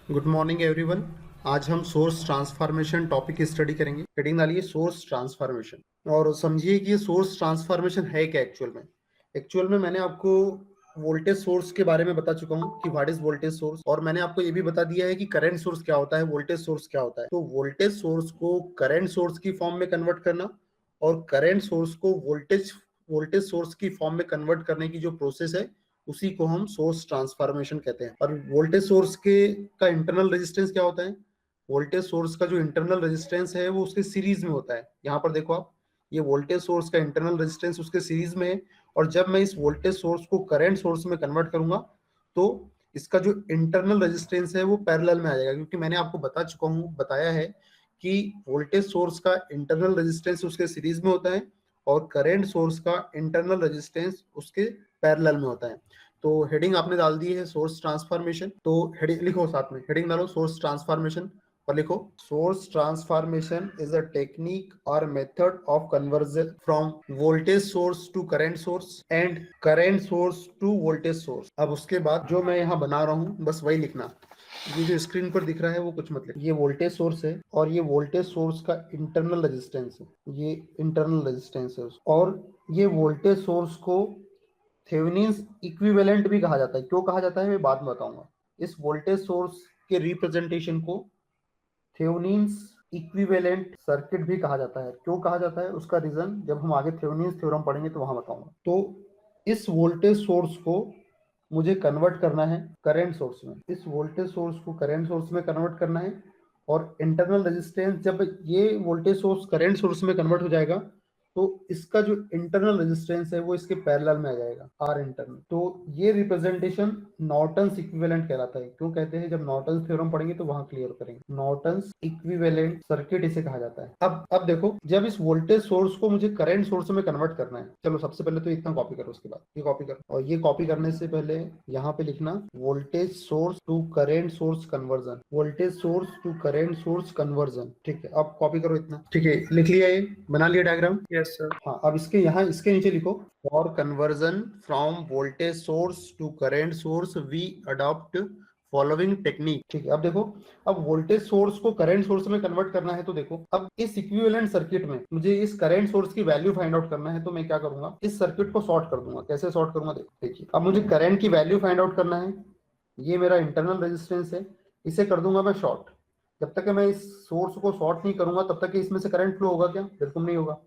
Good morning everyone. आज हम source transformation topic study करेंगे। हेडिंग डालिए सोर्स ट्रांसफॉर्मेशन और समझिए कि ये सोर्स ट्रांसफॉर्मेशन है क्या एक्चुअल में मैंने आपको वोल्टेज सोर्स के बारे में बता चुका हूँ कि व्हाट इज वोल्टेज सोर्स, और मैंने आपको ये भी बता दिया है कि करंट सोर्स क्या होता है, वोल्टेज सोर्स क्या होता है। तो वोल्टेज सोर्स को करंट सोर्स की फॉर्म में कन्वर्ट करना और करंट सोर्स को वोल्टेज वोल्टेज सोर्स की फॉर्म में कन्वर्ट करने की जो प्रोसेस है उसी को हम सोर्स ट्रांसफॉर्मेशन कहते हैं। और वोल्टेज सोर्स के का इंटरनल रेजिस्टेंस क्या होता है? वोल्टेज सोर्स का जो इंटरनल रेजिस्टेंस है वो उसके सीरीज में होता है। यहाँ पर देखो आप, ये वोल्टेज सोर्स का इंटरनल रेजिस्टेंस उसके सीरीज में है, और जब मैं इस वोल्टेज सोर्स को करंट सोर्स में कन्वर्ट करूंगा तो इसका जो इंटरनल रेजिस्टेंस है वो पैरेलल में आ जाएगा, क्योंकि मैंने आपको बताया है कि वोल्टेज सोर्स का इंटरनल रेजिस्टेंस उसके सीरीज में होता है और करंट सोर्स का इंटरनल रेजिस्टेंस उसके पैरेलल में होता है। तो हेडिंग आपने डाल दी है सोर्स ट्रांसफॉर्मेशन, तो हेडिंग लिखो, साथ में हेडिंग डालो सोर्स ट्रांसफॉर्मेशन और लिखो source transformation is a technique और method of conversion from voltage source to current source and current source to voltage source. अब उसके बाद जो मैं यहाँ बना रहा हूँ बस वही लिखना। ये जो स्क्रीन पर दिख रहा है वो कुछ मतलब, ये वोल्टेज सोर्स है और ये वोल्टेज सोर्स का इंटरनल रेजिस्टेंस है, ये इंटरनल रेजिस्टेंस है। और ये वोल्टेज सोर्स को थेवेनिन्स इक्विवेलेंट भी कहा जाता है। क्यों कहा जाता है मैं बाद में बताऊंगा। इस वोल्टेज सोर्स के रिप्रेजेंटेशन को थेवेनिन्स इक्विवेलेंट सर्किट भी कहा जाता है। क्यों कहा जाता है उसका रीजन जब हम आगे थेवेनिन्स थ्योरम पढ़ेंगे तो वहां बताऊंगा। तो इस वोल्टेज सोर्स को मुझे कन्वर्ट करना है करंट सोर्स में, इस वोल्टेज सोर्स को करंट सोर्स में कन्वर्ट करना है। और इंटरनल रेजिस्टेंस, जब ये वोल्टेज सोर्स करंट सोर्स में कन्वर्ट हो जाएगा तो इसका जो इंटरनल रेजिस्टेंस है वो इसके पैरेलल में आ जाएगा, आर इंटरनल। तो ये रिप्रेजेंटेशन नॉर्टन्स इक्विवेलेंट कहलाता है। क्यों कहते हैं, जब नॉर्टन्स थ्योरम पढ़ेंगे तो वहां क्लियर करेंगे। नॉर्टन्स इक्विवेलेंट सर्किट इसे कहा जाता है। अब देखो, जब इस वोल्टेज सोर्स को मुझे करंट सोर्स में कन्वर्ट करना है, चलो सबसे पहले तो इतना कॉपी करो, उसके बाद ये कॉपी करो, और ये कॉपी करने से पहले यहाँ पे लिखना voltage source to current source conversion, voltage source to current source conversion. ठीक है, अब कॉपी करो इतना। ठीक है, लिख लिया, ये बना लिया डायग्राम। Yes sir. हाँ, अब इसके यहाँ इसके नीचे लिखो for conversion from voltage source to current source we adopt following technique. ठीक है, अब देखो, अब वोल्टेज सोर्स को करंट सोर्स में कन्वर्ट करना है तो देखो, अब इस इक्विवेलेंट सर्किट में मुझे इस करंट सोर्स की वैल्यू फाइंड आउट करना है, तो मैं क्या करूंगा, इस सर्किट को शॉर्ट कर दूंगा। कैसे शॉर्ट करूंगा देखिए, अब मुझे करंट की वैल्यू फाइंड आउट करना है, ये मेरा इंटरनल रेजिस्टेंस है, इसे कर दूंगा मैं शॉर्ट। जब तक मैं इस सोर्स को शॉर्ट नहीं करूंगा तब तक इसमें से करंट फ्लो होगा क्या? बिल्कुल नहीं होगा।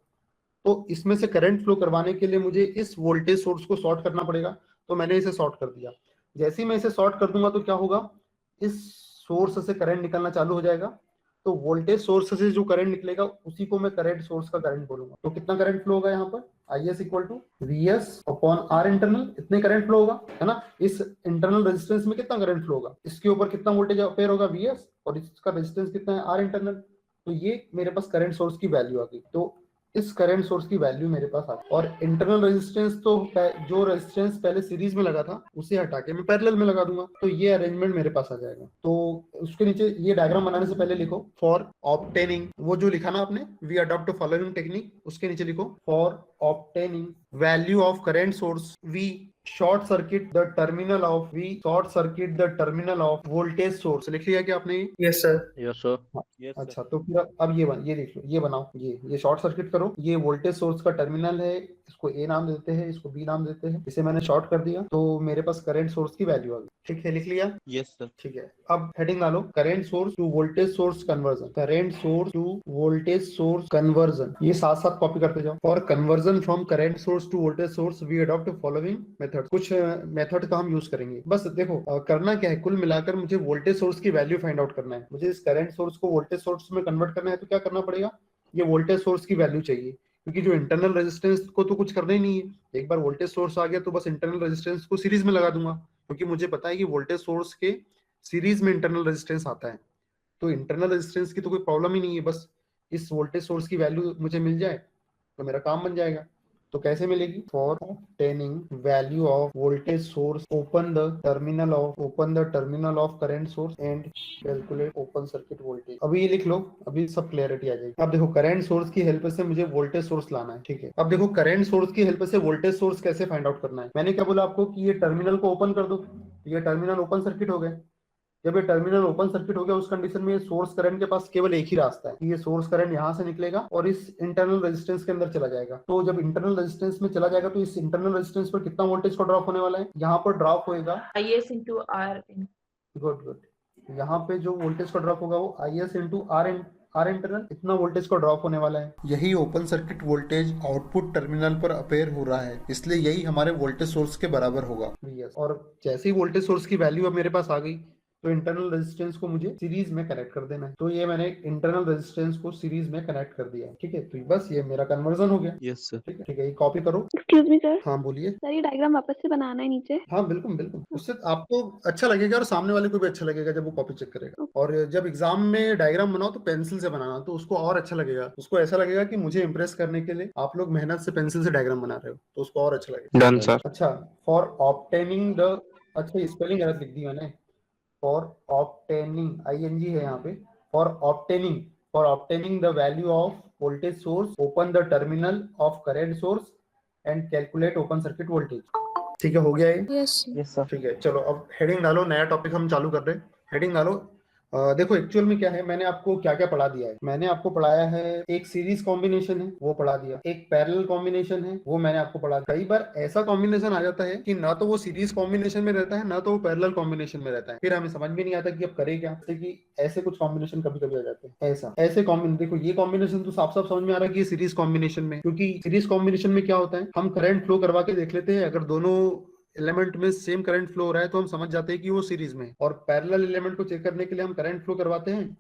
तो इसमें से करंट फ्लो करवाने के लिए मुझे इस वोल्टेज सोर्स को शॉर्ट करना पड़ेगा, तो मैंने इसे शॉर्ट कर दिया। जैसे ही मैं इसे शॉर्ट कर दूंगा तो क्या होगा, इस सोर्स से करंट निकलना चालू हो जाएगा। तो वोल्टेज सोर्स से जो करंट निकलेगा उसी को मैं करंट सोर्स का करंट बोलूंगा। तो कितना करंट फ्लो होगा यहाँ पर, I S equal to V S upon R internal, इतने करंट फ्लो होगा, है ना। इस इंटरनल रेजिस्टेंस में कितना करंट फ्लो होगा, इसके ऊपर कितना वोल्टेज अपेयर होगा वी एस, और इसका रेजिस्टेंस कितना है आर इंटरनल। तो ये मेरे पास करंट सोर्स की वैल्यू आ गई। तो इस करंट सोर्स की वैल्यू मेरे पास आ गई। और इंटरनल रेजिस्टेंस तो जो रेजिस्टेंस पहले सीरीज में लगा था उसे हटा के मैं पैरेलल में लगा दूंगा, तो ये अरेंजमेंट मेरे पास आ जाएगा। तो उसके नीचे ये डायग्राम बनाने से पहले लिखो फॉर ऑब्टेनिंग, वो जो लिखा ना आपने, वी अडॉप्ट फॉलोइंग टेक्निक, उसके नीचे लिखो for obtaining value of current source we short circuit the terminal of voltage source. लिख लिया क्या आपने? Yes sir. Yes sir. हाँ, यस सर। अच्छा, तो फिर अब ये देख लो, ये बनाओ, ये शॉर्ट सर्किट करो। ये वोल्टेज सोर्स का टर्मिनल है, इसको ए नाम देते हैं, इसको बी नाम देते हैं। इसे मैंने शॉर्ट कर दिया तो मेरे पास करंट सोर्स की वैल्यू आ गई। ठीक है, लिख लिया। Yes sir. ठीक है, अब हेडिंग डालो current source to voltage source conversion, current source to voltage source conversion. ये साथ साथ कॉपी करते जाओ। और conversion from current source to voltage source we adopt following method. कुछ मेथड का हम यूज करेंगे। बस देखो, करना क्या है, कुल मिलाकर मुझे वोल्टेज सोर्स की वैल्यू फाइंड आउट करना है। मुझे इस करंट सोर्स को वोल्टेज सोर्स में कन्वर्ट करना है तो क्या करना पड़ेगा, ये वोल्टेज सोर्स की वैल्यू चाहिए, क्योंकि जो इंटरनल रेजिस्टेंस को तो कुछ करना ही नहीं है। एक बार वोल्टेज सोर्स आ गया तो बस इंटरनल रेजिस्टेंस को सीरीज में लगा दूंगा, क्योंकि मुझे पता है कि वोल्टेज सोर्स के सीरीज में इंटरनल रेजिस्टेंस आता है। तो इंटरनल रेजिस्टेंस की तो कोई प्रॉब्लम ही नहीं है, बस इस वोल्टेज सोर्स की वैल्यू मुझे मिल जाए तो मेरा काम बन जाएगा। तो कैसे मिलेगी, for obtaining value of voltage source open the terminal of current source and calculate open circuit voltage. अभी ये लिख लो, अभी सब क्लैरिटी आ जाएगी। अब देखो, करंट सोर्स की हेल्प से मुझे वोल्टेज सोर्स लाना है। ठीक है, अब देखो करंट सोर्स की हेल्प से वोल्टेज सोर्स कैसे फाइंड आउट करना है। मैंने क्या बोला आपको कि ये टर्मिनल को ओपन कर दो, ये टर्मिनल ओपन सर्किट हो गए। जब ये टर्मिनल ओपन सर्किट हो गया उस कंडीशन में ये सोर्स करंट के पास केवल एक ही रास्ता है कि ये सोर्स करंट यहाँ से निकलेगा और इस इंटरनल रेजिस्टेंस के अंदर चला जाएगा। तो जब इंटरनल रेजिस्टेंस में चला जाएगा तो इस इंटरनल रेजिस्टेंस पर कितना वोल्टेज का ड्रॉप होने वाला है, यहाँ पर ड्रॉप होएगा IS into R. Good good. यहाँ पे जो वोल्टेज का ड्रॉप होगा वो IS इंटू आर इंटरनल, इतना वोल्टेज का ड्रॉप होने वाला है। यही open circuit voltage output terminal पर अपेयर हो रहा है, इसलिए यही हमारे वोल्टेज सोर्स के बराबर होगा। और जैसे ही वोल्टेज सोर्स की वैल्यू अब मेरे पास आ गई तो इंटरनल रेजिस्टेंस को मुझे सीरीज में कनेक्ट कर देना है। तो ये मैंने इंटरनल रेजिस्टेंस को सीरीज में कनेक्ट कर दिया है। ठीक है, तो बस ये मेरा कन्वर्जन हो गया। Yes sir. ठीक है, ये कॉपी करो। Excuse me sir. हाँ बोलिए। सर ये डायग्राम वापस से बनाना है नीचे। हाँ बिल्कुल बिल्कुल, उससे आपको अच्छा लगेगा और सामने वाले को भी अच्छा लगेगा जब वो कॉपी चेक करेगा। और जब एग्जाम में डायग्राम बनाओ तो पेंसिल से बनाना, तो उसको और अच्छा लगेगा। उसको ऐसा लगेगा कि मुझे इंप्रेस करने के लिए आप लोग मेहनत से पेंसिल से डायग्राम बना रहे हो, तो उसको और अच्छा लगेगा। Done sir. अच्छा, फॉर ऑब्टेनिंग द, अच्छा स्पेलिंग गलत लिख दी मैंने। फॉर ऑब्टेनिंग, ING है यहाँ पे। For obtaining the value of voltage source, open the terminal of current source and calculate open circuit voltage. ठीक है, हो गया ये? Yes sir. ठीक है, चलो अब हेडिंग डालो, नया टॉपिक हम चालू कर रहे हैं। हेडिंग डालो। देखो एक्चुअल में क्या है, मैंने आपको क्या क्या पढ़ा दिया है। मैंने आपको पढ़ाया है एक सीरीज कॉम्बिनेशन है वो पढ़ा दिया, एक पैरेलल कॉम्बिनेशन है वो मैंने आपको पढ़ा दिया। कई बार ऐसा कॉम्बिनेशन आ जाता है कि ना तो वो सीरीज कॉम्बिनेशन में रहता है ना तो वो पैरेलल कॉम्बिनेशन में रहता है, फिर हमें समझ में नहीं आता कि अब करें क्या। जैसे कि ऐसे कुछ कॉम्बिनेशन कभी कभी आ जाते हैं, ऐसे कॉम्बिनेशन। देखो ये कॉम्बिनेशन तो साफ साफ समझ में आ रहा है कि सीरीज कॉम्बिनेशन में, क्योंकि सीरीज कॉम्बिनेशन में क्या होता है, हम करंट फ्लो करवा के देख लेते हैं, अगर दोनों एलिमेंट में सेम करंट फ्लो हो रहा है तो हम समझ जाते हैं कि वो सीरीज में है। और पैरेलल एलिमेंट को चेक करने के लिए हम करंट फ्लो करवाते हैं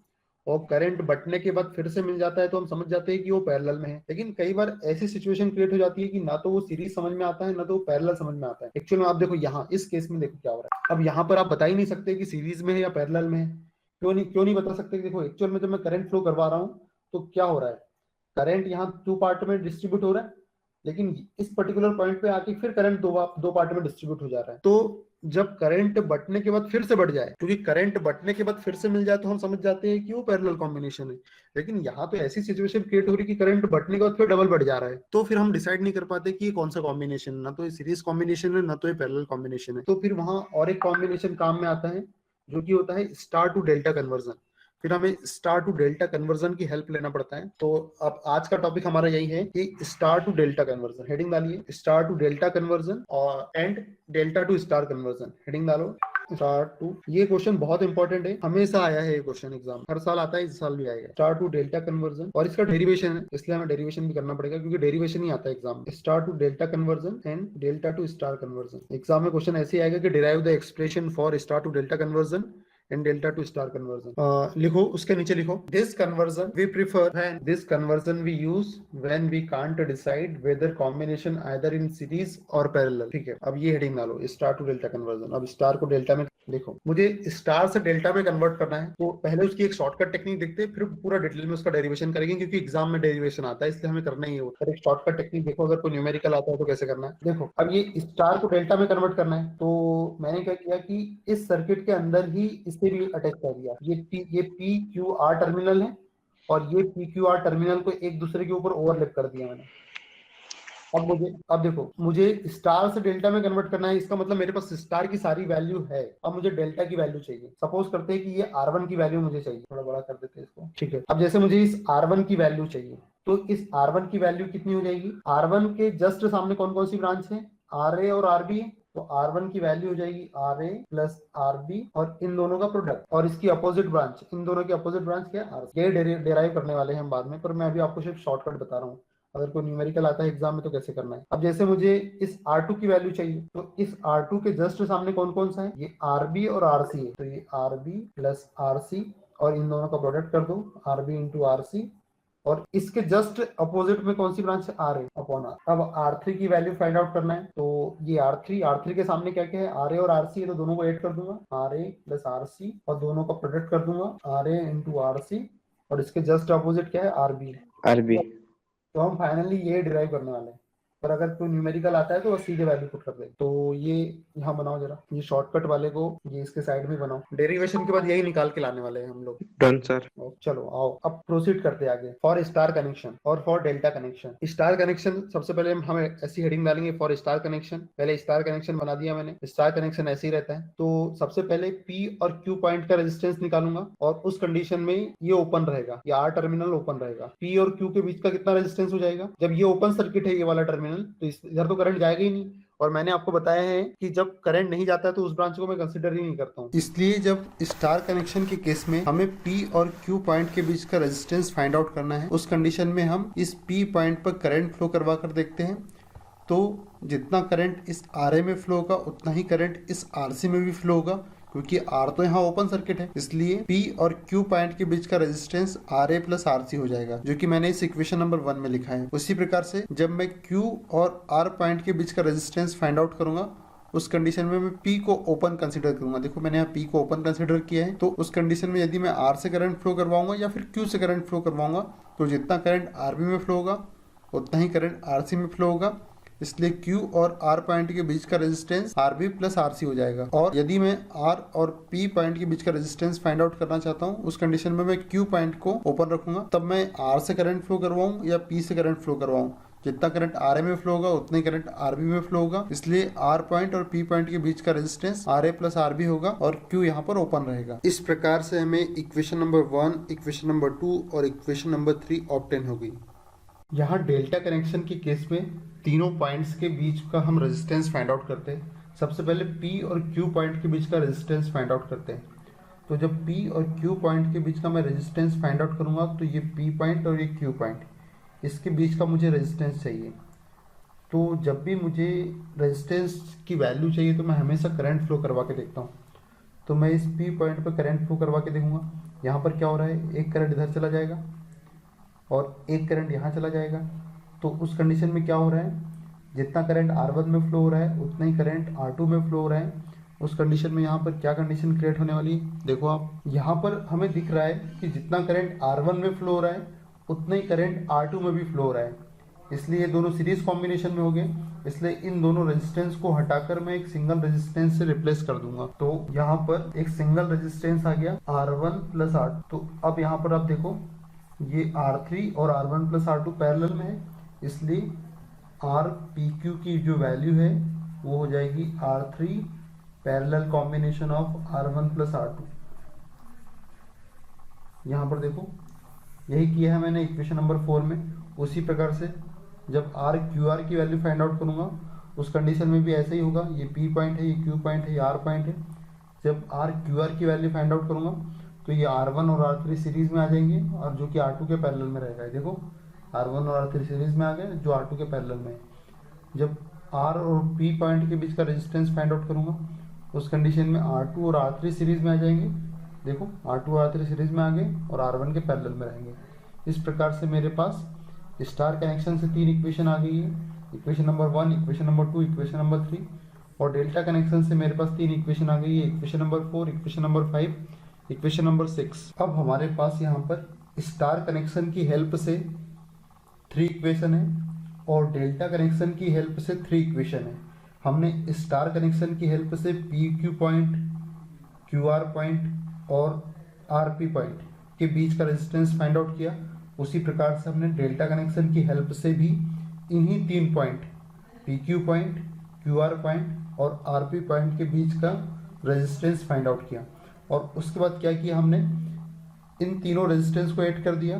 और करंट बटने के बाद फिर से मिल जाता है तो हम समझ जाते हैं कि वो पैरेलल में है। लेकिन कई बार ऐसी सिचुएशन क्रिएट हो जाती है कि ना तो वो सीरीज समझ में आता है ना तो वो पैरेलल समझ में आता है। एक्चुअल में आप देखो यहाँ इस केस में देखो क्या हो रहा है। अब यहाँ पर आप बता ही नहीं सकते कि सीरीज में है या पैरेलल में है। क्यों नहीं बता सकते? देखो एक्चुअल में जब मैं करंट फ्लो करवा रहा हूँ तो क्या हो रहा है, करंट यहाँ 2 पार्ट में डिस्ट्रीब्यूट हो रहा है, लेकिन इस पर्टिकुलर पॉइंट पे आके फिर करंट दो पार्ट में डिस्ट्रीब्यूट हो जा रहा है। तो जब करंट बटने के बाद फिर से बढ़ जाए, क्योंकि करंट बटने के बाद फिर से मिल जाए तो हम समझ जाते हैं कि वो पैरेलल कॉम्बिनेशन है। लेकिन यहाँ तो ऐसी सिचुएशन क्रिएट हो रही है कि करंट बटने के बाद फिर डबल बढ़ जा रहा है, तो फिर हम डिसाइड नहीं कर पाते कि ये कौन सा कॉम्बिनेशन है। ना तो ये सीरीज कॉम्बिनेशन है ना तो ये पैरेलल कॉम्बिनेशन है। तो फिर वहां और एक कॉम्बिनेशन काम में आता है जो कि होता है स्टार टू डेल्टा कन्वर्जन। फिर हमें स्टार टू डेल्टा कन्वर्जन की हेल्प लेना पड़ता है। तो अब आज का टॉपिक हमारा यही है कि star to delta conversion. Heading डालिए, स्टार टू डेल्टा कन्वर्जन और and delta to star conversion. Heading डालो, स्टार टू। ये क्वेश्चन बहुत इंपॉर्टेंट है, हमेशा आया है ये क्वेश्चन एग्जाम, हर साल आता है, इस साल भी आएगा। स्टार टू डेल्टा कन्वर्जन और इसका डेरिवेशन है, इसलिए हमें डेरिवेशन भी करना पड़ेगा क्योंकि डेरिवेशन ही आता है एग्जाम में। Star to delta conversion and delta to star conversion. Exam में क्वेश्चन ऐसे आएगा कि derive the expression for star to delta conversion and delta to star conversion. लिखो, उसके नीचे लिखो, this conversion we prefer and this conversion we use when we can't decide whether combination either in series or parallel. ठीक है, अब ये heading डालो, star to delta conversion. अब स्टार को डेल्टा में देखो, मुझे स्टार से डेल्टा में कन्वर्ट करना है तो पहले उसकी एक शॉर्टकट टेक्निक देखते हैं, फिर पूरा डिटेल में उसका डेरिवेशन करेंगे क्योंकि एग्जाम में डेरिवेशन आता है, इसलिए हमें करना ही है। एक शॉर्टकट टेक्निक देखो, अगर कोई न्यूमेरिकल आता है तो कैसे करना है। देखो अब ये स्टार को डेल्टा में कन्वर्ट करना है तो मैंने क्या किया कि इस सर्किट के अंदर ही इसे भी अटैच कर दिया। ये PQR टर्मिनल है और ये PQR टर्मिनल को एक दूसरे के ऊपर ओवरलैप कर दिया मैंने। अब देखो, मुझे स्टार से डेल्टा में कन्वर्ट करना है, इसका मतलब मेरे पास स्टार की सारी वैल्यू है, अब मुझे डेल्टा की वैल्यू चाहिए। सपोज करते हैं कि ये R1 की वैल्यू मुझे चाहिए, थोड़ा बड़ा कर देते हैं इसको। ठीक है, अब जैसे मुझे इस R1 की वैल्यू चाहिए तो इस R1 की वैल्यू कितनी हो जाएगी, R1 के जस्ट सामने कौन कौन सी ब्रांच है, RA और RB है, तो R1 की वैल्यू हो जाएगी RA प्लस RB और इन दोनों का प्रोडक्ट और इसकी अपोजिट ब्रांच, इन दोनों की अपोजिट ब्रांच क्या है, RC। ये डेराइव करने वाले हैं हम बाद में, पर मैं अभी आपको सिर्फ शॉर्टकट बता रहा हूँ। अगर कोई न्यूमेरिकल आता है एग्जाम में तो कैसे करना है। अब जैसे मुझे इस R2 की वैल्यू चाहिए तो इस R2 के जस्ट सामने कौन कौन सा है, ये RB और RC है, तो ये RB प्लस RC और इन दोनों का प्रोडक्ट कर दो, RB इंटू RC। और इसके जस्ट अपोजिट में कौन सी ब्रांच है, RA अपॉन R। अब R3 की वैल्यू फाइंड आउट करना है तो ये R3 के सामने क्या क्या है, RA और RC है, तो दोनों को ऐड कर दूंगा, RA प्लस RC और दोनों का प्रोडक्ट कर दूंगा, RA इंटू RC और इसके जस्ट अपोजिट क्या है, RB। RB। तो हम फाइनली ये डिराइव करने वाले हैं। और अगर कोई न्यूमेरिकल आता है तो वो सीधे वैल्यू पुट कर दे। तो ये यहाँ बनाओ जरा, ये शॉर्टकट वाले को ये इसके साइड में बनाओ। डेरिवेशन के बाद यही निकाल के लाने वाले हैं हम लोग। Done sir. चलो आओ अब प्रोसीड करते हैं आगे। फॉर स्टार कनेक्शन और for delta connection. Star connection सबसे पहले हम ऐसी हेडिंग डालेंगे, फॉर स्टार कनेक्शन। पहले स्टार कनेक्शन बना दिया मैंने। स्टार कनेक्शन ऐसे ही रहता है। तो सबसे पहले P और Q पॉइंट का रेजिस्टेंस निकालूंगा और उस कंडीशन में ये ओपन रहेगा, ये R टर्मिनल ओपन रहेगा। P और Q के बीच का कितना रेजिस्टेंस हो जाएगा? जब ये ओपन सर्किट है ये वाला टर्मिनल, तो इधर तो करंट जाएगा ही नहीं। और मैंने आपको बताया है कि जब करंट नहीं जाता है तो उस ब्रांच को मैं कंसिडर ही नहीं करता हूँ। इसलिए जब स्टार कनेक्शन के केस में हमें P और Q पॉइंट के बीच का रेजिस्टेंस फाइंड आउट करना है, उस कंडीशन में हम इस P पॉइंट पर करंट फ्लो करवा कर देखते हैं। तो जितना करंट इस RA में फ्लो होगा उतना ही करंट इस RC में भी फ्लो होगा, क्योंकि R तो यहाँ ओपन सर्किट है। इसलिए P और Q पॉइंट के बीच का रेजिस्टेंस RA प्लस RC हो जाएगा, जो कि मैंने इस इक्वेशन नंबर 1 में लिखा है। उसी प्रकार से जब मैं Q और R पॉइंट के बीच का रेजिस्टेंस फाइंड आउट करूंगा, उस कंडीशन में मैं P को ओपन कंसीडर करूंगा। देखो मैंने यहाँ P को ओपन कंसीडर किया है। तो उस कंडीशन में यदि मैं R से करंट फ्लो करवाऊंगा या फिर Q से करंट फ्लो करवाऊंगा, तो जितना करंट RB में फ्लो होगा उतना ही करंट RC में फ्लो होगा। इसलिए Q और R पॉइंट के बीच का रेजिस्टेंस RB प्लस RC हो जाएगा। और यदि मैं R और P पॉइंट के बीच का रेजिस्टेंस फाइंड आउट करना चाहता हूँ, उस कंडीशन में मैं Q पॉइंट को ओपन रखूंगा। तब मैं R से करंट फ्लो करवाऊँ या P से करंट फ्लो करवाऊँ, जितना करंट RA में फ्लो होगा उतना ही करंट RB में फ्लो होगा। इसलिए R पॉइंट और P पॉइंट के बीच का रेजिस्टेंस RA प्लस RB होगा और Q यहाँ पर ओपन रहेगा। इस प्रकार से हमें इक्वेशन नंबर 1, इक्वेशन नंबर 2 और इक्वेशन नंबर 3 ऑब्टेन हो गई। यहाँ डेल्टा कनेक्शन के केस में तीनों पॉइंट्स के बीच का हम रेजिस्टेंस फाइंड आउट करते हैं। सबसे पहले P और Q पॉइंट के बीच का रेजिस्टेंस फाइंड आउट करते हैं। तो जब P और Q पॉइंट के बीच का मैं रेजिस्टेंस फाइंड आउट करूंगा, तो ये P पॉइंट और ये Q पॉइंट, इसके बीच का मुझे रेजिस्टेंस चाहिए। तो जब भी मुझे रेजिस्टेंस की वैल्यू चाहिए तो मैं हमेशा करंट फ्लो करवा के देखता हूँ। तो मैं इस P पॉइंट पर करंट फ्लो करवा के देखूंगा। यहाँ पर क्या हो रहा है, एक करंट इधर चला जाएगा और एक करंट यहाँ चला जाएगा। तो उस कंडीशन में क्या हो रहा है, जितना करंट R1 में फ्लो हो रहा है उतना ही करंट R2 में फ्लो हो रहा है। उस कंडीशन में यहाँ पर क्या कंडीशन क्रिएट होने वाली है, देखो आप यहाँ पर हमें दिख रहा है कि जितना करंट R1 में फ्लो हो रहा है उतना ही करंट R2 में भी फ्लो हो रहा है। इसलिए ये दोनों सीरीज कॉम्बिनेशन में हो गए। इसलिए इन दोनों रेजिस्टेंस को हटाकर मैं एक सिंगल रेजिस्टेंस से रिप्लेस कर दूंगा। तो यहाँ पर एक सिंगल रेजिस्टेंस आ गया R1 प्लस R2। तो अब यहाँ पर आप देखो ये R3 और R1 प्लस R2 पैरेलल में है, इसलिए RPQ की जो वैल्यू है वो हो जाएगी R3 parallel combination of R1 plus R2। यहाँ पर देखो यही किया है मैंने इक्वेशन नंबर 4 में। उसी प्रकार से जब RQR की वैल्यू फाइंड आउट करूँगा, उस कंडीशन में भी ऐसा ही होगा। ये P पॉइंट है, ये Q पॉइंट है, ये R पॉइंट है। जब RQR की वैल्यू फाइंड आउट करूँगा तो ये R1 और R3 सीरीज में आ जाएंगे, और जो कि R2 के पैरेलल में रहेगा। देखो R1 और R3 सीरीज में आ गए, जो R2 के पैरेलल में है। जब R और P पॉइंट के बीच का रेजिस्टेंस फाइंड आउट करूँगा, उस कंडीशन में R2 और R3 सीरीज में आ जाएंगे। देखो R2 और R3 सीरीज में आ गए और R1 के पैरेलल में रहेंगे। इस प्रकार से मेरे पास स्टार कनेक्शन से 3 इक्वेशन आ गई है, equation number 1, equation number 2, equation number 3। और डेल्टा कनेक्शन से मेरे पास 3 इक्वेशन आ गई है, equation number 4, equation number 5, equation number 6। अब हमारे पास यहाँ पर स्टार कनेक्शन की हेल्प से 3 इक्वेशन है और डेल्टा कनेक्शन की हेल्प से 3 इक्वेशन है। हमने स्टार कनेक्शन की हेल्प से PQ पॉइंट, QR पॉइंट और RP पॉइंट के बीच का रेजिस्टेंस फाइंड आउट किया। उसी प्रकार से हमने डेल्टा कनेक्शन की हेल्प से भी इन्हीं 3 point PQ point, QR point और RP पॉइंट के बीच का रेजिस्टेंस फाइंड आउट किया। और उसके बाद क्या किया, हमने इन तीनों रेजिस्टेंस को ऐड कर दिया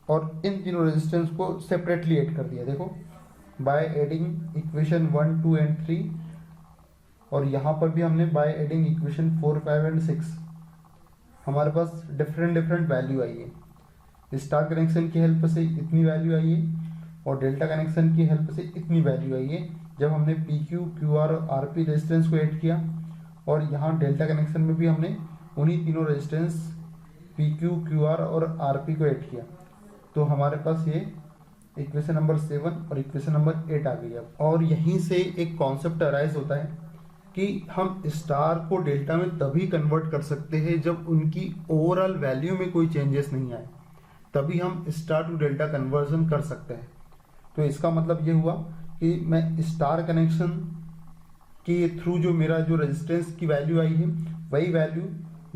और इन तीनों रेजिस्टेंस को सेपरेटली ऐड कर दिया। देखो बाय एडिंग इक्वेशन 1, 2 एंड 3, और यहाँ पर भी हमने बाय एडिंग इक्वेशन 4, 5 एंड 6 हमारे पास डिफरेंट वैल्यू आई है। स्टार कनेक्शन की हेल्प से इतनी वैल्यू आई है और डेल्टा कनेक्शन की हेल्प से इतनी वैल्यू आई है जब हमने PQ, QR और RP रेजिस्टेंस को ऐड किया। और यहाँ डेल्टा कनेक्शन में भी हमने उन्हीं तीनों रेजिस्टेंस PQ, QR और RP को ऐड किया। तो हमारे पास ये इक्वेशन नंबर 7 और इक्वेशन नंबर 8 आ गई है। और यहीं से एक कॉन्सेप्ट अराइज होता है कि हम स्टार को डेल्टा में तभी कन्वर्ट कर सकते हैं जब उनकी ओवरऑल वैल्यू में कोई चेंजेस नहीं आए, तभी हम स्टार टू डेल्टा कन्वर्जन कर सकते हैं। तो इसका मतलब ये हुआ कि मैं स्टार कनेक्शन के थ्रू जो मेरा जो रेजिस्टेंस की वैल्यू आई है वही वैल्यू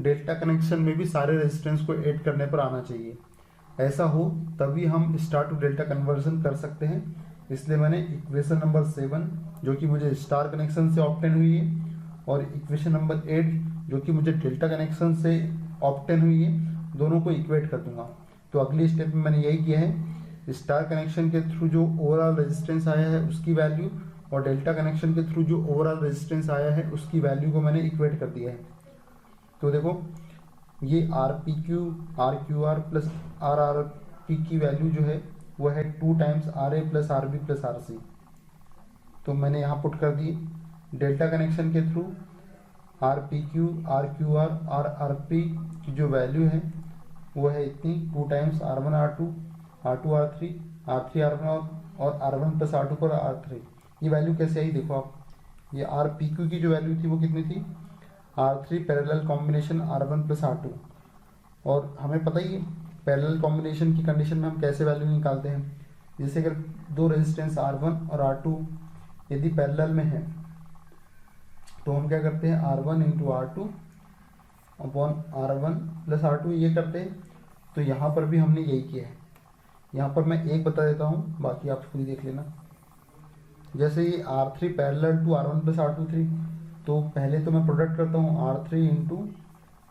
डेल्टा कनेक्शन में भी सारे रेजिस्टेंस को ऐड करने पर आना चाहिए। ऐसा हो तभी हम स्टार टू डेल्टा कन्वर्जन कर सकते हैं। इसलिए मैंने इक्वेशन नंबर 7 जो कि मुझे स्टार कनेक्शन से ऑब्टेन हुई है और इक्वेशन नंबर 8 जो कि मुझे डेल्टा कनेक्शन से ऑब्टेन हुई है, दोनों को इक्वेट कर दूंगा। तो अगली स्टेप में मैंने यही किया है, स्टार कनेक्शन के थ्रू जो ओवरऑल रेजिस्टेंस आया है उसकी वैल्यू और डेल्टा कनेक्शन के थ्रू जो ओवरऑल रेजिस्टेंस आया है उसकी वैल्यू को मैंने इक्वेट कर दिया है। तो देखो ये R P Q R plus R P की वैल्यू जो है वो है 2 times R A plus R B plus R C. तो मैंने यहाँ पुट कर दी डेल्टा कनेक्शन के through R P Q R R P की जो वैल्यू है वो है इतनी 2 times R one R two R three R one और R one plus R two पर आर थ्री। ये वैल्यू कैसे आई देखो आप, ये आर पी क्यू की जो वैल्यू थी वो कितनी थी, R three parallel combination R one plus R two. और हमें पता ही है पैरेलल कॉम्बिनेशन की कंडीशन में हम कैसे वैल्यू निकालते हैं, जैसे अगर दो रेजिस्टेंस आर वन और आर टू यदि पैरेलल में है तो हम क्या करते हैं R one into R two upon R one plus R two ये करते हैं। तो यहाँ पर भी हमने यही किया है। यहाँ पर मैं एक बता देता हूँ, बाकी आप खुद ही देख लेना। जैसे ये R three parallel to R one plus R two three, तो पहले तो मैं प्रोडक्ट करता हूँ R three into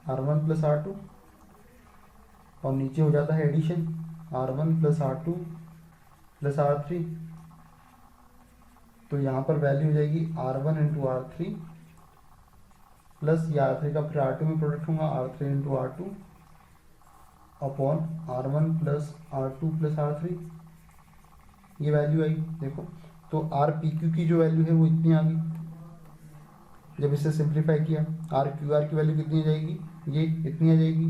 R one plus R two और नीचे हो जाता है addition R one plus R two plus R three. तो यहाँ पर वैल्यू हो जाएगी R one into R three plus ये आर थ्री का फिर आर टू में प्रोडक्ट होगा R three into R two upon R one plus R two plus R three. ये वैल्यू आई देखो। तो आर पी क्यू की जो वैल्यू है वो इतनी आ गई। जब इसे सिंप्लीफाई किया आर क्यू आर की वैल्यू कितनी आ जाएगी, ये इतनी आ जाएगी।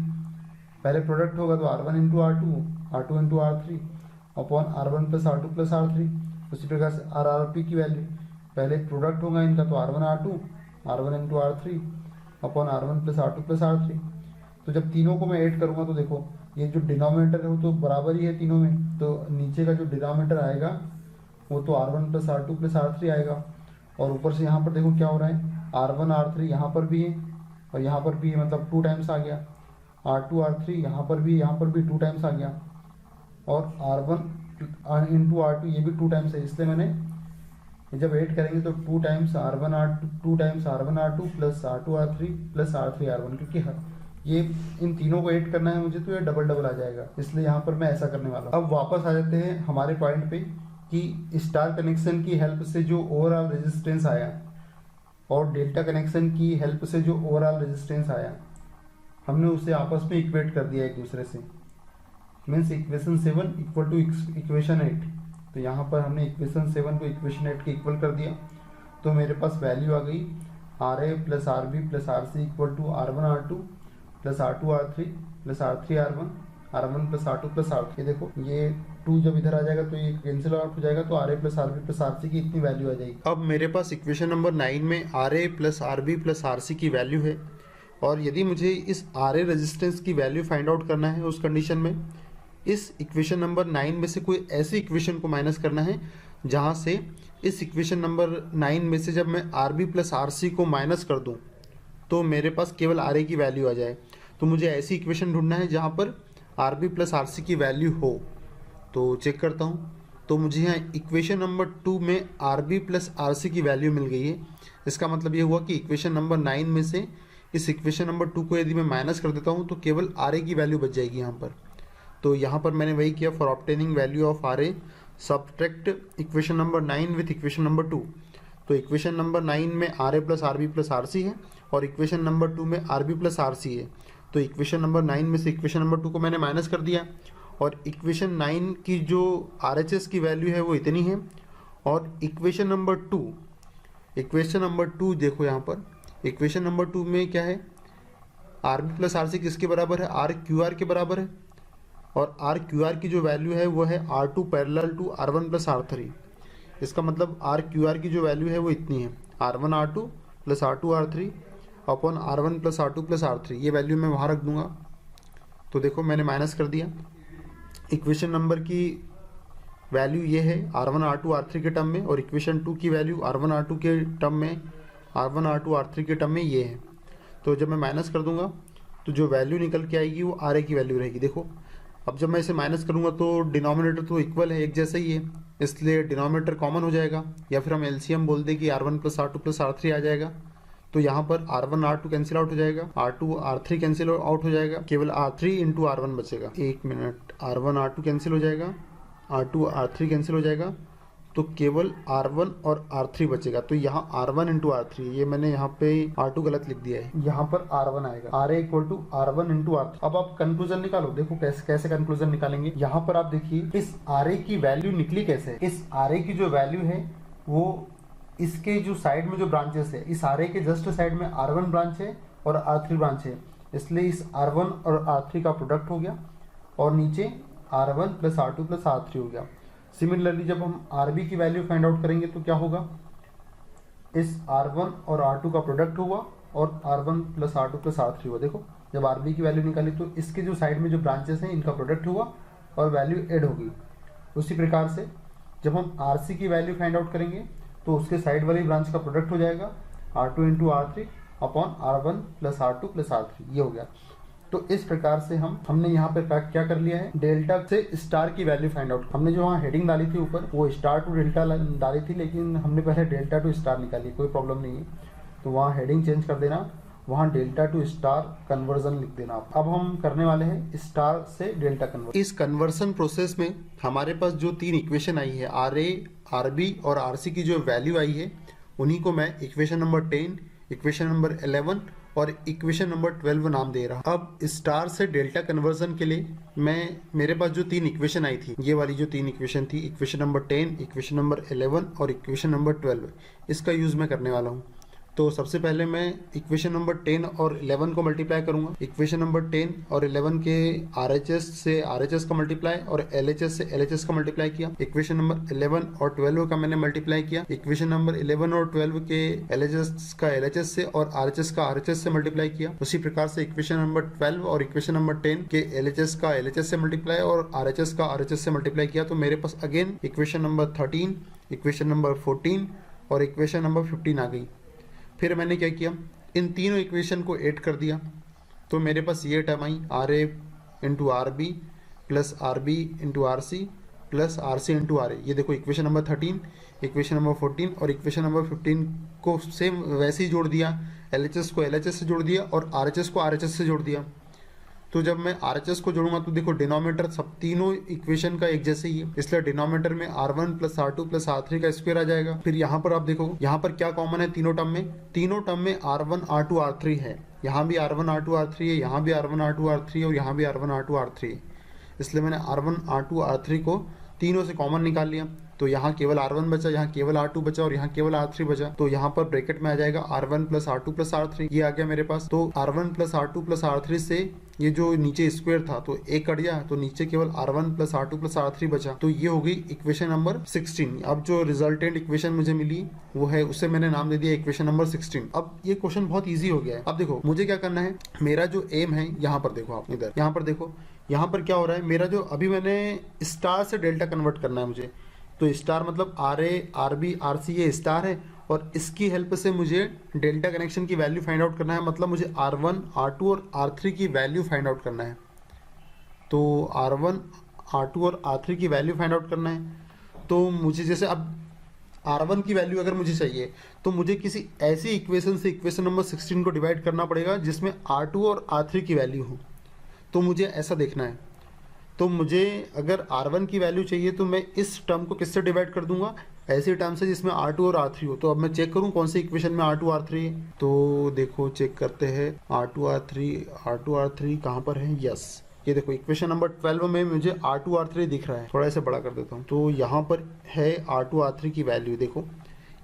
पहले प्रोडक्ट होगा तो R one into R two into R three upon R one plus R two plus R three. उसी प्रकार से आर आर पी की वैल्यू पहले प्रोडक्ट होगा इनका तो R one into R three upon R one plus R two plus R three. तो जब तीनों को मैं ऐड करूँगा तो देखो ये जो डिनोमिनेटर है वो तो बराबर ही है तीनों में, तो नीचे का जो डिनोमिनेटर आएगा वो तो R one plus R two plus R three आएगा। और ऊपर से यहाँ पर देखो क्या हो रहा है, आर वन आर थ्री यहाँ पर भी है और यहाँ पर भी है, मतलब 2 टाइम्स आ गया। आर टू आर थ्री यहाँ पर भी 2 टाइम्स आ गया और R one into R two ये भी 2 टाइम्स है। इसलिए मैंने जब ऐड करेंगे तो 2 times R one R two plus R two R three plus R three R one, क्योंकि ये इन तीनों को ऐड करना है मुझे तो ये डबल डबल आ जाएगा, इसलिए यहाँ पर मैं ऐसा करने वाला हूँ। अब वापस आ जाते हैं हमारे पॉइंट पे कि स्टार कनेक्शन की हेल्प से जो ओवरऑल रेजिस्टेंस आया और डेल्टा कनेक्शन की हेल्प से जो ओवरऑल रेजिस्टेंस आया हमने उसे आपस में इक्वेट कर दिया एक दूसरे से। Means equation 7 equal to equation 8। तो यहाँ पर हमने इक्वेशन 7 को इक्वेशन 8 के इक्वल कर दिया। तो मेरे पास वैल्यू आ गई R A plus R B plus R C equal to R one R two plus R two R three plus R three R one plus R two plus R three. देखो ये 2 जब इधर आ जाएगा तो ये cancel out हो जाएगा, तो R A plus R B plus R C की इतनी वैल्यू आ जाएगी। अब मेरे पास इक्वेशन नंबर 9 में R A plus R B plus R C की वैल्यू है और यदि मुझे इस आर ए रेजिस्टेंस की वैल्यू फाइंड आउट करना है उस कंडीशन में इस इक्वेशन नंबर 9 में से कोई ऐसी इक्वेशन को माइनस करना है जहाँ से इस इक्वेशन नंबर 9 में से जब मैं R B plus R C को माइनस कर दूँ तो मेरे पास केवल आर ए की वैल्यू आ जाए। तो मुझे ऐसी इक्वेशन ढूंढना है जहाँ पर R B plus R C की वैल्यू हो। तो चेक करता हूँ, तो मुझे यहाँ इक्वेशन नंबर 2 में R B plus R C की वैल्यू मिल गई है। इसका मतलब ये हुआ कि इक्वेशन नंबर 9 में से इस इक्वेशन नंबर 2 को यदि मैं माइनस कर देता हूँ तो केवल आर ए की वैल्यू बच जाएगी यहाँ पर। तो यहाँ पर मैंने वही किया, for obtaining value of R A subtract equation number 9 with equation number 2। तो इक्वेशन नंबर 9 में R A plus R B plus R C है और इक्वेशन नंबर 2 में R B plus R C है। तो इक्वेशन नंबर 9 में से equation number 2 को मैंने माइनस कर दिया और इक्वेशन 9 की जो आर एच एस की वैल्यू है वो इतनी है। और इक्वेशन नंबर 2 देखो यहाँ पर इक्वेशन नंबर 2 में क्या है, R B plus R C किसके बराबर है, आर क्यू आर के बराबर है और आर क्यू आर की जो वैल्यू है वो है R two parallel to R one plus R three. इसका मतलब आर क्यू आर की जो वैल्यू है वो इतनी है, R one R two plus R two R three upon R one plus R two plus R three. ये value मैं वहाँ रख दूंगा। तो देखो मैंने माइनस कर दिया, इक्वेशन नंबर की वैल्यू ये है R1 R2 R3 के टर्म में, और इक्वेशन 2 की वैल्यू R1 R2 के टर्म में, R1 R2 R3 के टर्म में ये है। तो जब मैं माइनस कर दूंगा तो जो वैल्यू निकल के आएगी वो RA की वैल्यू रहेगी। देखो अब जब मैं इसे माइनस करूंगा तो डिनोमिनेटर तो इक्वल है, एक जैसा ही है, इसलिए डिनोमिनेटर कॉमन हो जाएगा, या फिर हम एलसीएम बोल दें कि R1 + R2 + R3 आ जाएगा। तो यहाँ पर R1 R2 कैंसिल आउट हो जाएगा, R2 R3 कैंसिल आउट हो जाएगा, केवल R3 × R1 बचेगा। एक मिनट, R1 R2 कैंसिल हो जाएगा, R2 R3 कैंसिल हो जाएगा, तो केवल R1 और R3 बचेगा। तो यहाँ R1 × R3, ये मैंने यहाँ पे R2 गलत लिख दिया है, यहाँ पर R1 आएगा। RA = R1 × R3। अब आप कंक्लूजन निकालो। देखो कैसे कंक्लूजन निकालेंगे। यहाँ पर आप देखिए इस RA की वैल्यू निकली कैसे। इस RA की जो वैल्यू है वो इसके जो साइड में जो ब्रांचेस है, इस RA के जस्ट साइड में R1 ब्रांच है और R3 ब्रांच है, इसलिए इस R1 और R3 का प्रोडक्ट हो गया, और नीचे R1 + R2 + R3 हो गया। सिमिलरली जब हम RB की वैल्यू फाइंड आउट करेंगे तो क्या होगा, इस R1 और R2 का प्रोडक्ट हुआ और R1 + R2 + R3 हुआ। देखो जब RB की वैल्यू निकाली तो इसके जो साइड में जो ब्रांचेस हैं इनका प्रोडक्ट हुआ और वैल्यू ऐड होगी। उसी प्रकार से जब हम RC की वैल्यू फाइंड आउट करेंगे तो उसके साइड वाली ब्रांच का प्रोडक्ट हो जाएगा R2 × R3 upon R1 + R2 + R3, ये हो गया। तो इस प्रकार से हमने यहाँ पे क्या कर लिया है, डेल्टा से स्टार की वैल्यू फाइंड आउट। हमने जो वहाँ हेडिंग डाली थी ऊपर वो स्टार टू डेल्टा डाली थी, लेकिन हमने पहले डेल्टा टू स्टार निकाली, कोई प्रॉब्लम नहीं है। तो वहाँ हेडिंग चेंज कर देना, वहाँ डेल्टा टू स्टार कन्वर्जन लिख देना। अब हम करने वाले हैं स्टार से डेल्टा कन्वर्जन। इस कन्वर्सन प्रोसेस में हमारे पास जो 3 इक्वेशन आई है, RA, RB और RC की जो वैल्यू आई है, उन्हीं को मैं इक्वेशन नंबर 10, इक्वेशन नंबर 11 और इक्वेशन नंबर 12 नाम दे रहा। अब स्टार से डेल्टा कन्वर्जन के लिए मेरे पास जो 3 इक्वेशन आई थी, ये वाली जो 3 इक्वेशन थी, इक्वेशन नंबर 10, इक्वेशन नंबर 11 और इक्वेशन नंबर 12, इसका यूज मैं करने वाला हूँ। तो सबसे पहले मैं इक्वेशन नंबर 10 और 11 को मल्टीप्लाई करूंगा। इक्वेशन नंबर 10 और 11 के RHS से RHS का मल्टीप्लाई और LHS से LHS का मल्टीप्लाई किया। इक्वेशन नंबर 11 और 12 का मैंने मल्टीप्लाई किया। इक्वेशन नंबर 11 और 12 के LHS का LHS से और RHS का RHS से मल्टीप्लाई किया। उसी प्रकार से इक्वेशन नंबर 12 और इक्वेशन नंबर 10 के LHS का LHS से मल्टीप्लाई और RHS का RHS से मल्टीप्लाई किया। तो मेरे पास again equation number 13, equation number 14 और इक्वेशन नंबर 15 आ गई। फिर मैंने क्या किया, इन तीनों इक्वेशन को ऐड कर दिया, तो मेरे पास ये टर्म आई RA × RB + RB × RC + RC × RA। ये देखो इक्वेशन नंबर 13, इक्वेशन नंबर 14 और इक्वेशन नंबर 15 को सेम वैसे ही जोड़ दिया, LHS को LHS से जोड़ दिया और RHS को RHS से जोड़ दिया। तो जब मैं RHS को जोड़ूंगा तो देखो डिनोमिनेटर सब तीनों इक्वेशन का एक जैसे ही है, इसलिए डिनोमिनेटर में R1 + R2 + R3 का स्क्वायर आ जाएगा। फिर यहाँ पर आप देखो, यहाँ पर क्या कॉमन है तीनों टर्म में, तीनों टर्म में R1 R2 R3 है। यहाँ भी R1 R2 R3 है, यहाँ भी R1 R2 R3 है और यहाँ भी R1 R2 R3 है। इसलिए मैंने R1 R2 R3 को तीनों से कॉमन निकाल लिया। तो यहाँ केवल R1 बचा, यहाँ केवल R2 बचा और यहाँ केवल R3 बचा। तो यहाँ पर ब्रैकेट में आ जाएगा R1 + R2 + R3, ये आ गया मेरे पास। तो R1 + R2 + R3 से ये जो नीचे स्क्वायर था तो एक कट गया, तो नीचे केवल R1 + R2 + R3 बचा। तो ये हो गई इक्वेशन नंबर 16। अब जो रिजल्टेंट इक्वेशन मुझे मिली वो है, उसे मैंने नाम दे दिया इक्वेशन नंबर 16। अब ये क्वेश्चन बहुत ईजी हो गया है। अब देखो मुझे क्या करना है, मेरा जो एम है, यहाँ पर देखो आप, इधर यहाँ पर देखो, यहाँ पर क्या हो रहा है, मेरा जो अभी मैंने स्टार से डेल्टा कन्वर्ट करना है मुझे। तो स्टार मतलब RA, RB, RC ये स्टार है और इसकी हेल्प से मुझे डेल्टा कनेक्शन की वैल्यू फाइंड आउट करना है, मतलब मुझे R1, R2 और R3 की वैल्यू फाइंड आउट करना है। तो R1, R2 और R3 की वैल्यू फाइंड आउट करना है। तो मुझे जैसे अब R1 की वैल्यू अगर मुझे चाहिए तो मुझे किसी ऐसी इक्वेशन से इक्वेशन नंबर 16 को डिवाइड करना पड़ेगा जिसमें R2 और R3 की वैल्यू हो। तो मुझे ऐसा देखना है। तो मुझे अगर R1 की वैल्यू चाहिए तो मैं इस टर्म को किससे डिवाइड कर दूंगा, ऐसे टर्म से जिसमें R2 और R3 हो। तो अब मैं चेक करूं कौन सी इक्वेशन में R2 R3 है। तो देखो चेक करते हैं, R2 R3 कहाँ पर है। यस, ये देखो इक्वेशन नंबर 12 में मुझे R2 R3 दिख रहा है। थोड़ा इसे बड़ा कर देता हूँ। तो यहाँ पर है R2 R3 की वैल्यू। देखो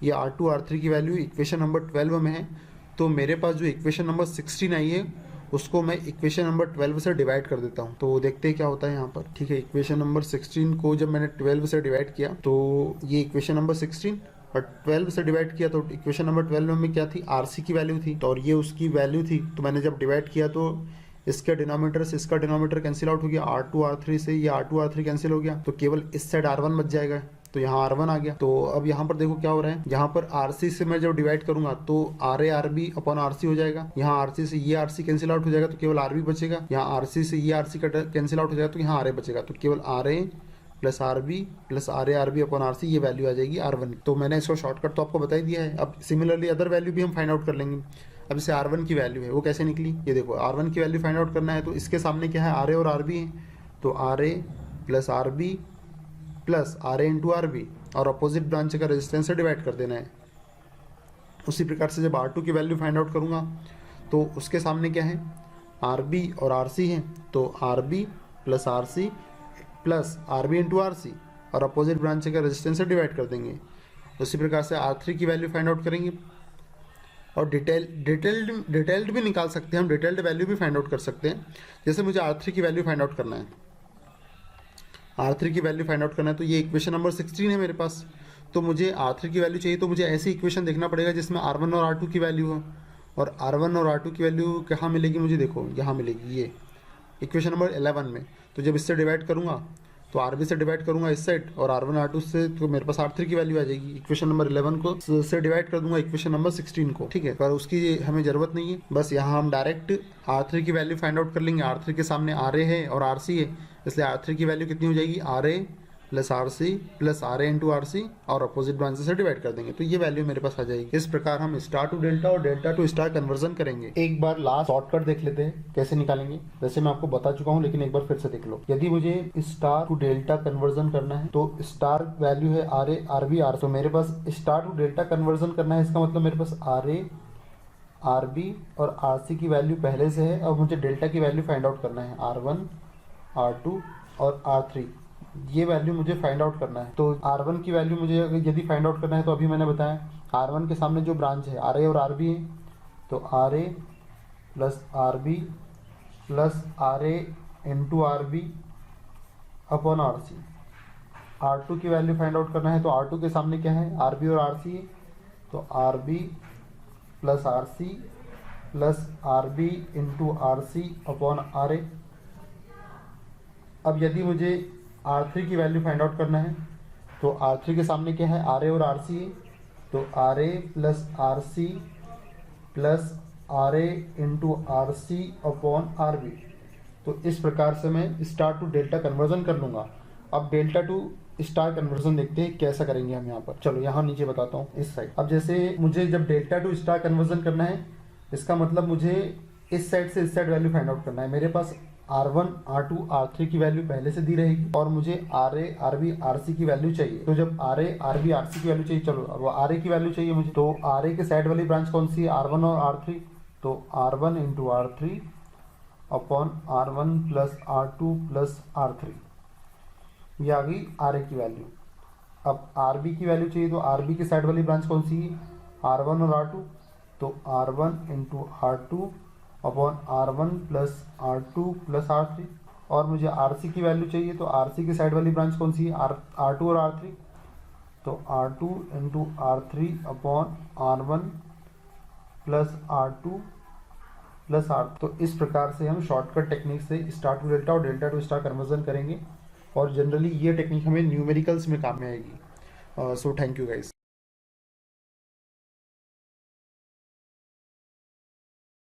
ये R2 R3 की वैल्यू इक्वेशन नंबर 12 में है। तो मेरे पास जो इक्वेशन नंबर 16 आई है उसको मैं इक्वेशन नंबर 12 से डिवाइड कर देता हूँ। तो देखते हैं क्या होता है यहाँ पर। ठीक है, इक्वेशन नंबर 16 को जब मैंने 12 से डिवाइड किया तो ये इक्वेशन नंबर 16 और 12 से डिवाइड किया तो इक्वेशन नंबर 12 में क्या थी, RC की वैल्यू थी, तो और ये उसकी वैल्यू थी। तो मैंने जब डिवाइड किया तो इसके डिनोमीटर से इसका डिनोमीटर कैंसिल आउट हो गया, R2 R3 से ये R2 R3 कैंसिल हो गया, तो केवल इस साइड R1 बच जाएगा, तो यहाँ R1 आ गया। तो अब यहाँ पर देखो क्या हो रहा है, यहाँ पर RC से मैं जब डिवाइड करूंगा तो RA RB अपॉन RC हो जाएगा, यहाँ RC से ये RC कैंसिल आउट हो जाएगा तो केवल RB बचेगा, यहाँ RC से ये RC कैंसिल आउट हो जाएगा तो यहाँ RA बचेगा, तो केवल RA plus RB plus RA RB upon RC ये वैल्यू आ जाएगी R1। तो मैंने इसको शॉर्टकट तो आपको बता ही दिया है। अब सिमिलरली अदर वैल्यू भी हम फाइंड आउट कर लेंगे। अब जैसे R1 की वैल्यू है वो कैसे निकली, ये देखो R1 की वैल्यू फाइंड आउट करना है तो इसके सामने क्या है, RA और RB है, तो RA plus RB plus RA into RB और अपोजिट ब्रांच का रेजिस्टेंस से डिवाइड कर देना है। उसी प्रकार से जब R2 की वैल्यू फाइंड आउट करूँगा तो उसके सामने क्या है, RB और RC है, तो RB plus RC plus RB into RC और अपोजिट ब्रांच का रेजिस्टेंस से डिवाइड कर देंगे। उसी प्रकार से R3 की वैल्यू फाइंड आउट करेंगे और डिटेल्ड भी निकाल सकते हैं हम, डिटेल्ड वैल्यू भी फाइंड आउट कर सकते हैं। जैसे मुझे R3 की वैल्यू फाइंड आउट करना है, R3 की वैल्यू फाइंड आउट करना है तो ये इक्वेशन नंबर 16 है मेरे पास, तो मुझे R3 की वैल्यू चाहिए तो मुझे ऐसी इक्वेशन देखना पड़ेगा जिसमें R1 और R2 की वैल्यू हो, और R1 और R2 की वैल्यू कहाँ मिलेगी मुझे, देखो यहाँ मिलेगी, ये इक्वेशन नंबर 11 में। तो जब इससे डिवाइड करूँगा तो RB से डिवाइड करूंगा इस साइड और R1 R2 से, तो मेरे पास R3 की वैल्यू आ जाएगी। इक्वेशन नंबर 11 को से डिवाइड कर दूंगा इक्वेशन नंबर 16 को, ठीक है, पर उसकी हमें जरूरत नहीं है। बस यहाँ हम डायरेक्ट R3 की वैल्यू फाइंड आउट कर लेंगे। R3 के सामने RA है और RC है, इसलिए R3 की वैल्यू कितनी हो जाएगी, RA plus RC plus RA into RC और अपोजिट ब्रांच से डिवाइड कर देंगे, तो ये वैल्यू मेरे पास आ जाएगी। इस प्रकार हम स्टार टू डेल्टा और डेल्टा टू स्टार कन्वर्जन करेंगे। एक बार लास्ट शॉर्टकट देख लेते हैं कैसे निकालेंगे। वैसे मैं आपको बता चुका हूँ लेकिन एक बार फिर से देख लो। यदि मुझे स्टार टू डेल्टा कन्वर्जन करना है तो स्टार वैल्यू है RA RB R, तो मेरे पास स्टार टू डेल्टा कन्वर्जन करना है, इसका मतलब मेरे पास RA RB और RC की वैल्यू पहले से है। अब मुझे डेल्टा की वैल्यू फाइंड आउट करना है, R1 R2 और R3 ये वैल्यू मुझे फाइंड आउट करना है। तो R1 की वैल्यू मुझे यदि फाइंड आउट करना है तो अभी मैंने बताया R1 के सामने जो ब्रांच है RA और RB है, तो RA plus RB plus RA into RB upon RC। R2 की वैल्यू फाइंड आउट करना है तो R2 के सामने क्या है, RB और RC है, तो RB plus RC plus RB into RC upon RA। अब यदि मुझे R3 की वैल्यू फाइंड आउट करना है तो R3 के सामने क्या है, RA और RC है, तो RA plus RC plus RA into RC upon RB। तो इस प्रकार से मैं स्टार टू डेल्टा कन्वर्जन कर लूँगा। अब डेल्टा टू स्टार कन्वर्जन देखते हैं कैसा करेंगे हम यहाँ पर। चलो यहाँ नीचे बताता हूँ इस साइड। अब जैसे मुझे जब डेल्टा टू स्टार कन्वर्जन करना है, इसका मतलब मुझे इस साइड से इस साइड वैल्यू फाइंड आउट करना है। मेरे पास R1 R2 R3 की वैल्यू पहले से दी रहेगी और मुझे RA RB RC की वैल्यू चाहिए। तो जब RA RB RC की वैल्यू चाहिए, चलो अब RA की वैल्यू चाहिए मुझे, तो RA के साइड वाली ब्रांच कौन सी है, R1 और R3, तो R1 into R3 upon R1 plus R2 plus R3, ये आ गई RA की वैल्यू। अब RB की वैल्यू चाहिए तो RB के साइड वाली ब्रांच कौन सी है, R1 और R2, तो R1 into R2 upon R1 plus R2 plus R3। और मुझे RC की वैल्यू चाहिए तो RC की साइड वाली ब्रांच कौन सी है, R2 और R3, तो R2 into R3 upon R1 plus R2 plus R। तो इस प्रकार से हम शॉर्टकट टेक्निक से स्टार टू डेल्टा और डेल्टा टू स्टार कन्वर्जन करेंगे और जनरली ये टेक्निक हमें न्यूमेरिकल्स में काम में आएगी। So thank you guys.